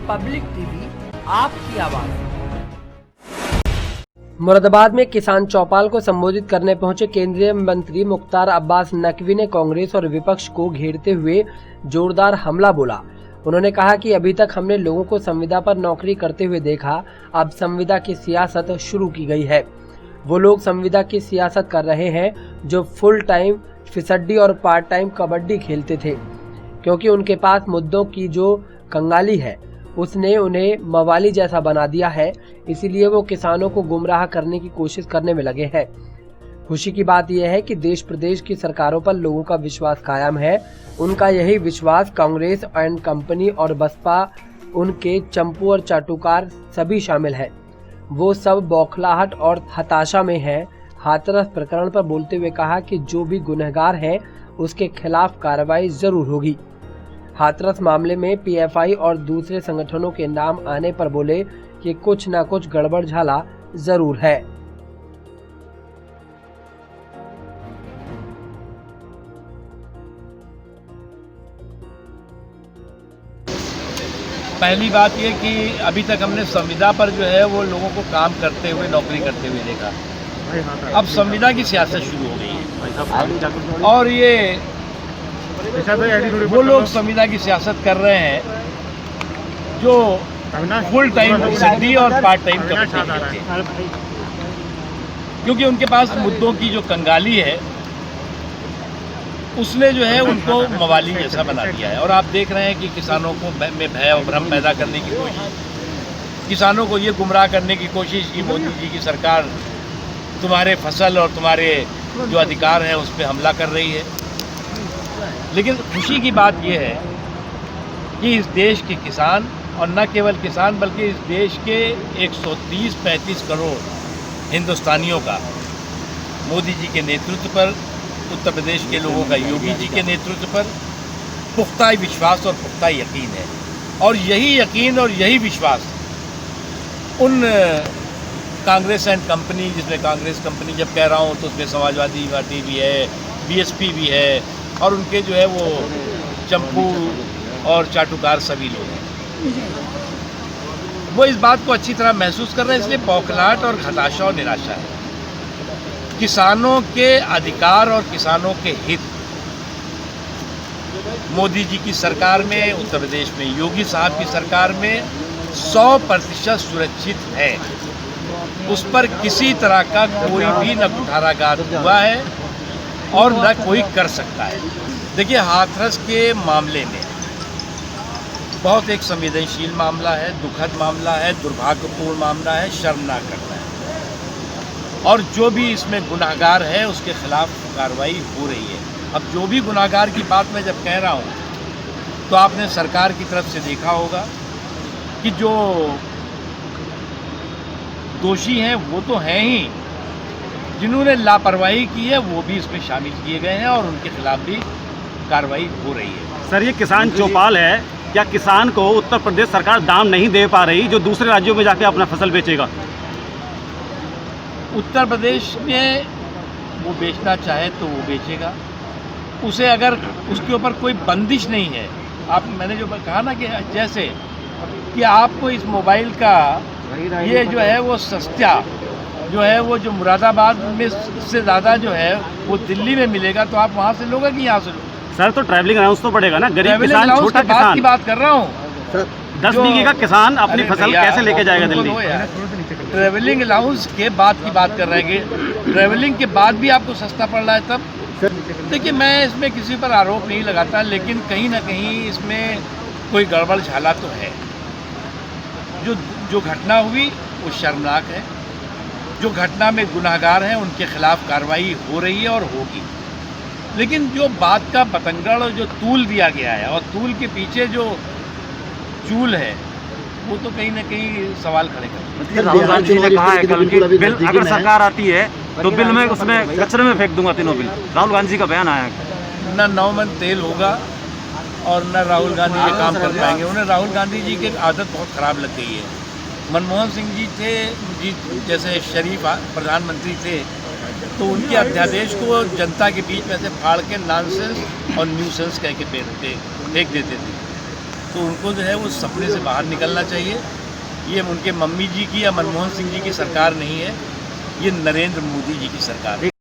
Public TV, आपकी आवाज। मुरादाबाद में किसान चौपाल को संबोधित करने पहुंचे केंद्रीय मंत्री मुख्तार अब्बास नकवी ने कांग्रेस और विपक्ष को घेरते हुए जोरदार हमला बोला। उन्होंने कहा कि अभी तक हमने लोगों को संविदा पर नौकरी करते हुए देखा, अब संविदा की सियासत शुरू की गई है। वो लोग संविदा की सियासत कर रहे हैं जो फुल टाइम फिसड्डी और पार्ट टाइम कबड्डी खेलते थे, क्योंकि उनके पास मुद्दों की जो कंगाली है उसने उन्हें मवाली जैसा बना दिया है, इसीलिए वो किसानों को गुमराह करने की कोशिश करने में लगे हैं। खुशी की बात यह है कि देश प्रदेश की सरकारों पर लोगों का विश्वास कायम है। उनका यही विश्वास कांग्रेस एंड कंपनी और बसपा, उनके चंपू और चाटुकार सभी शामिल हैं। वो सब बौखलाहट और हताशा में हैं। हाथरस प्रकरण पर बोलते हुए कहा कि जो भी गुनहगार है उसके खिलाफ कार्रवाई जरूर होगी। हाथरस मामले में पीएफआई और दूसरे संगठनों के नाम आने पर बोले कि कुछ न कुछ गड़बड़ झाला जरूर है। पहली बात ये कि अभी तक हमने संविदा पर जो है वो लोगों को काम करते हुए, नौकरी करते हुए देखा। अब संविदा की सियासत शुरू हो गई है और ये वो लोग संविदा की सियासत कर रहे हैं जो फुल टाइम फिसड्डी और पार्ट टाइम कबड्डी खेलते हैं, क्योंकि उनके पास मुद्दों की जो कंगाली है उसने जो है उनको मवाली जैसा बना दिया है। और आप देख रहे हैं कि किसानों को में भय और भ्रम पैदा करने की कोशिश, किसानों को ये गुमराह करने की कोशिश कि मोदी जी की सरकार तुम्हारे फसल और तुम्हारे जो अधिकार हैं उस पर हमला कर रही है। लेकिन खुशी की बात यह है कि इस देश के किसान, और न केवल किसान बल्कि इस देश के 130-135 करोड़ हिंदुस्तानियों का मोदी जी के नेतृत्व पर, उत्तर प्रदेश के लोगों का योगी जी के नेतृत्व पर पुख्ता विश्वास और पुख्ता यकीन है। और यही यकीन और यही विश्वास उन कांग्रेस एंड कंपनी, जिसमें कांग्रेस कंपनी जब कह रहा हूँ तो उसमें समाजवादी पार्टी भी है, बीएसपी भी है, और उनके जो है वो चंपू और चाटुकार सभी लोग हैं, वो इस बात को अच्छी तरह महसूस कर रहे हैं। इसलिए बौखलाहट और हताशा और निराशा है। किसानों के अधिकार और किसानों के हित मोदी जी की सरकार में, उत्तर प्रदेश में योगी साहब की सरकार में 100% सुरक्षित है। उस पर किसी तरह का कोई भी न कुठाराघात हुआ है और न कोई कर सकता है। देखिए, हाथरस के मामले में बहुत एक संवेदनशील मामला है, दुखद मामला है, दुर्भाग्यपूर्ण मामला है, शर्मनाक घटना है, और जो भी इसमें गुनाहगार है उसके खिलाफ कार्रवाई हो रही है। अब जो भी गुनाहगार की बात मैं जब कह रहा हूँ तो आपने सरकार की तरफ से देखा होगा कि जो दोषी हैं वो तो हैं ही, जिन्होंने लापरवाही की है वो भी इसमें शामिल किए गए हैं और उनके खिलाफ भी कार्रवाई हो रही है। सर, ये किसान चौपाल है, क्या किसान को उत्तर प्रदेश सरकार दाम नहीं दे पा रही जो दूसरे राज्यों में जाके अपना फसल बेचेगा? उत्तर प्रदेश में वो बेचना चाहे तो वो बेचेगा, उसे अगर उसके ऊपर कोई बंदिश नहीं है। मैंने जो कहा ना कि जैसे कि आपको इस मोबाइल का ये जो है वो सस्ता जो है वो जो मुरादाबाद में से ज़्यादा जो है वो दिल्ली में मिलेगा, तो आप वहाँ से लोगे कि यहाँ से लोगे? सर, तो ट्रैवलिंग अलाउंस तो बढ़ेगा ना, गरीब किसान, छोटा किसान की बात कर रहा हूँ। 10 बीघे का किसान अपनी फसल कैसे लेके जाएगा दिल्ली? ट्रैवलिंग अलाउंस के बाद की बात कर रहे हैं, ट्रैवलिंग के बाद भी आपको सस्ता पड़ रहा है तब। देखिए, मैं इसमें किसी पर आरोप नहीं लगाता, लेकिन कहीं ना कहीं इसमें कोई गड़बड़ झाला तो है। जो घटना हुई वो शर्मनाक है। जो घटना में गुनाहगार हैं उनके खिलाफ कार्रवाई हो रही है और होगी, लेकिन जो बात का बतंगड़ और जो तूल दिया गया है और तूल के पीछे जो चूल है वो तो कहीं ना कहीं सवाल खड़े कर। राहुल गांधी जी ने कहा है कल कि बिल अगर सरकार आती है तो बिल में उसमें कचरे में फेंक दूंगा तीनों बिल। राहुल गांधी जी का बयान आया है। न 9 मन तेल होगा और न राहुल गांधी ये काम कर पाएंगे। उन्हें राहुल गांधी जी की आदत बहुत ख़राब लग गई है। मनमोहन सिंह जी जैसे शरीफ प्रधानमंत्री थे तो उनके अध्यादेश को जनता के बीच में से फाड़ के नॉनसेंस और न्यूसेंस कह के फेंक देते थे। तो उनको जो है वो सपने से बाहर निकलना चाहिए। ये उनके मम्मी जी की या मनमोहन सिंह जी की सरकार नहीं है, ये नरेंद्र मोदी जी की सरकार है।